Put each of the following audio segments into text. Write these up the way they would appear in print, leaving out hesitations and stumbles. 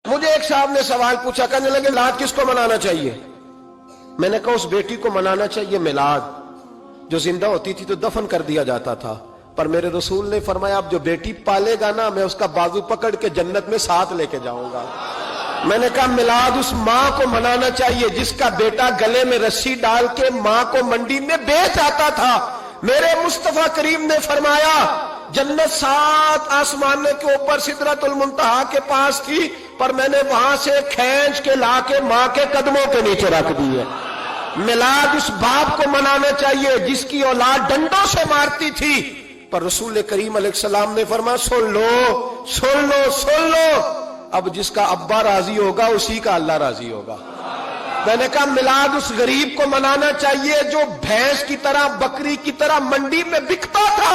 مجھے ایک صاحب نے سوال پوچھا، کہنے لگے میلاد کس کو منانا چاہیے؟ میں نے کہا اس بیٹی کو منانا چاہیے میلاد جو زندہ ہوتی تھی تو دفن کر دیا جاتا تھا، پر میرے رسول نے فرمایا اب جو بیٹی پالے گا نا میں اس کا بازو پکڑ کے جنت میں ساتھ لے کے جاؤں گا۔ میں نے کہا میلاد اس ماں کو منانا چاہیے جس کا بیٹا گلے میں رسی ڈال کے ماں کو منڈی میں بیچ آتا تھا۔ میرے مصطفیٰ کریم نے فرمایا جنت 7 آسمانوں کے اوپر سدرۃ المنتہا کے پاس تھی، پر میں نے وہاں سے کھینچ کے لا کے ماں کے قدموں کے نیچے رکھ دی ہے۔ میلاد اس باپ کو منانا چاہیے جس کی اولاد ڈنڈوں سے مارتی تھی، پر رسول کریم علیہ السلام نے فرمایا سن لو سن لو سن لو، اب جس کا ابا راضی ہوگا اسی کا اللہ راضی ہوگا۔ میں نے کہا میلاد اس غریب کو منانا چاہیے جو بھینس کی طرح بکری کی طرح منڈی میں بکتا تھا،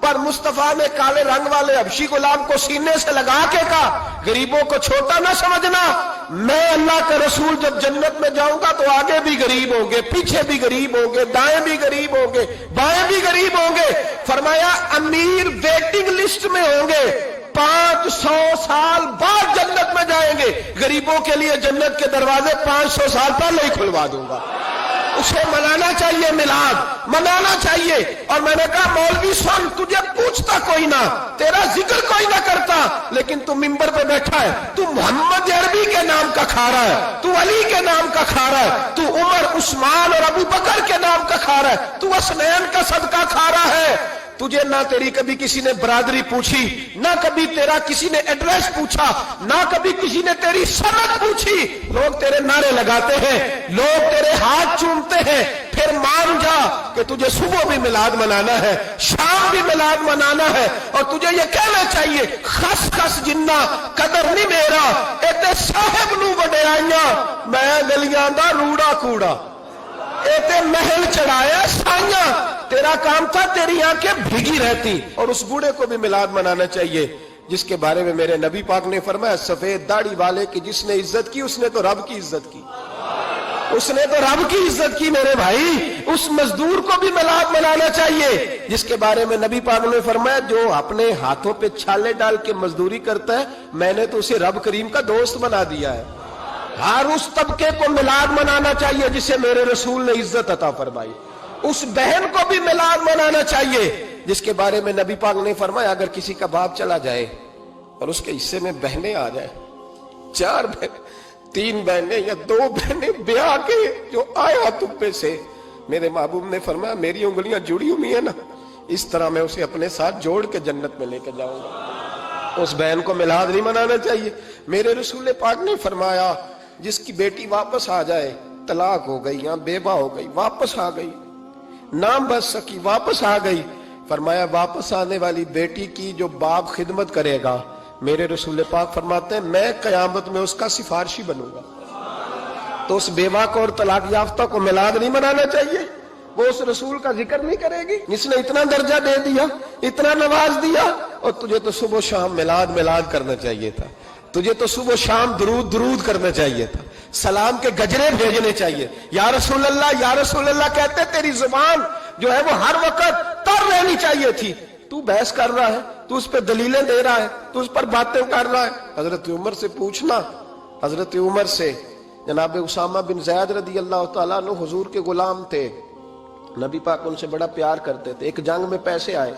پر مصطفیٰ نے کالے رنگ والے حبشی غلام کو سینے سے لگا کے کہا غریبوں کو چھوٹا نہ سمجھنا، میں اللہ کا رسول جب جنت میں جاؤں گا تو آگے بھی غریب ہوں گے، پیچھے بھی غریب ہوں گے، دائیں بھی غریب ہوں گے، بائیں بھی غریب ہوں گے۔ فرمایا امیر ویٹنگ لسٹ میں ہوں گے، 500 سال بعد جنت میں جائیں گے، غریبوں کے لیے جنت کے دروازے 500 سال پہلے ہی کھلوا دوں گا۔ اسے منانا چاہیے، میلاد منانا چاہیے۔ اور میں نے کہا مولوی سن، تجھے پوچھتا کوئی نہ، تیرا ذکر کوئی نہ کرتا، لیکن تو ممبر پہ بیٹھا ہے، تو محمد عربی کے نام کا کھا رہا ہے، تو علی کے نام کا کھا رہا ہے، تو عمر عثمان اور ابو بکر کے نام کا کھا رہا ہے، تو حسنین کا صدقہ کھا رہا ہے۔ تجھے نہ تیری کبھی کسی نے برادری پوچھی، نہ کبھی تیرا کسی نے ایڈریس پوچھا، نہ کبھی کسی نے تیری سند پوچھی۔ لوگ تیرے نعرے لگاتے ہیں، لوگ تیرے ہاتھ چومتے ہیں، پھر مان جا کہ تجھے صبح بھی میلاد منانا ہے، شام بھی میلاد منانا ہے، اور تجھے یہ کہنا چاہیے خس خس جنہ قدر نہیں میرا ایتے صاحب نو وڈیائیاں میں گلیاں دا روڑا کوڑا، ایتے محل چڑھایا سائیاں، تیرا کام تھا تیری آنکھیں بھیگی رہتی۔ اور اس بوڑھے کو بھی میلاد منانا چاہیے جس کے بارے میں میرے نبی پاک نے فرمایا سفید داڑھی والے کی جس نے عزت کی اس نے تو رب کی عزت کی، اس نے تو رب کی عزت کی۔ میرے بھائی اس مزدور کو بھی میلاد منانا چاہیے جس کے بارے میں نبی پاک نے فرمایا جو اپنے ہاتھوں پہ چھالے ڈال کے مزدوری کرتا ہے میں نے تو اسے رب کریم کا دوست بنا دیا ہے۔ ہر اس طبقے کو میلاد منانا چاہیے جسے میرے رسول نے عزت عطا فرمائی۔ اس بہن کو بھی میلاد منانا چاہیے جس کے بارے میں نبی پاک نے فرمایا اگر کسی کا باپ چلا جائے اور اس کے حصے میں بہنیں آ جائیں، 4 بہنیں، 3 بہنیں یا 2 بہنیں بیاہ کے جو آیا تپے سے، میرے محبوب نے فرمایا میری انگلیاں جڑی ہوئی ہیں نا، اس طرح میں اسے اپنے ساتھ جوڑ کے جنت میں لے کے جاؤں گا۔ اس بہن کو میلاد نہیں منانا چاہیے۔ میرے رسول پاک نے فرمایا جس کی بیٹی واپس آ جائے، طلاق ہو گئی یا بیوہ ہو گئی، واپس آ گئی، نام بچ سکی، واپس آ گئی، فرمایا واپس آنے والی بیٹی کی جو باپ خدمت کرے گا، میرے رسول پاک فرماتے ہیں میں قیامت میں اس کا سفارشی بنوں گا۔ تو اس بیوہ کو اور طلاق یافتہ کو میلاد نہیں منانا چاہیے، وہ اس رسول کا ذکر نہیں کرے گی جس نے اتنا درجہ دے دیا، اتنا نواز دیا۔ اور تجھے تو صبح و شام میلاد میلاد کرنا چاہیے تھا، تجھے تو صبح و شام درود درود کرنا چاہیے تھا، سلام کے گجرے بھیجنے چاہیے، یا رسول اللہ یا رسول اللہ کہتے تیری زبان جو ہے وہ ہر وقت تر رہنی چاہیے تھی۔ تو بحث کر رہا ہے، تو اس پہ دلیلیں دے رہا ہے، تو اس پر باتیں کر رہا ہے۔ حضرت عمر سے پوچھنا، حضرت عمر سے، جناب اسامہ بن زید رضی اللہ تعالیٰ عنہ حضور کے غلام تھے، نبی پاک ان سے بڑا پیار کرتے تھے۔ ایک جنگ میں پیسے آئے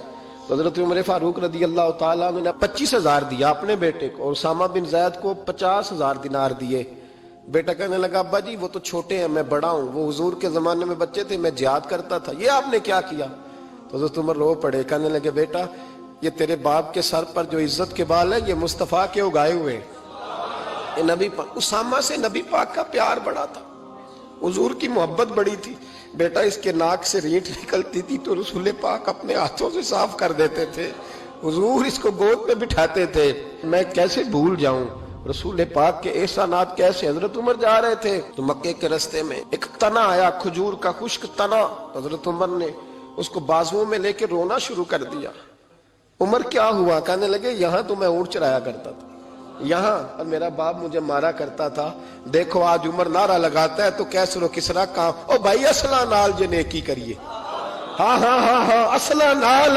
تو حضرت عمر فاروق رضی اللہ تعالیٰ عنہ نے 25,000 دیا اپنے بیٹے کو، اور اسامہ بن زید کو 50,000 دینار دیے۔ بیٹا کہنے لگا ابا جی وہ تو چھوٹے ہیں، میں بڑا ہوں، وہ حضور کے زمانے میں بچے تھے، میں جہاد کرتا تھا، یہ آپ نے کیا کیا؟ تو حضرت عمر رو پڑے، کہنے لگے بیٹا یہ تیرے باپ کے سر پر جو عزت کے بال ہیں یہ مصطفیٰ کے اگائے ہوئے ہیں۔ یہ نبی پاک، اسامہ سے نبی پاک کا پیار بڑا تھا، حضور کی محبت بڑی تھی۔ بیٹا اس کے ناک سے ریٹ نکلتی تھی تو رسول پاک اپنے ہاتھوں سے صاف کر دیتے تھے، حضور اس کو گود میں بٹھاتے تھے۔ میں کیسے بھول جاؤں رسول پاک کے احسانات کیسے۔ حضرت عمر جا رہے تھے تو مکے کے رستے میں ایک تنا آیا، کھجور کا خشک تنا، حضرت عمر نے اس کو بازوؤں میں لے کے رونا شروع کر دیا۔ عمر کیا ہوا؟ کہنے لگے یہاں تو میں اونٹ چرایا کرتا تھا، یہاں اور میرا باپ مجھے مارا کرتا تھا، دیکھو آج عمر نعرہ لگاتا ہے تو کیسر و کسرا کام، او بھائی اصلہ نال جے نیکی کریے، ہاں ہاں ہاں ہاں اصلہ نال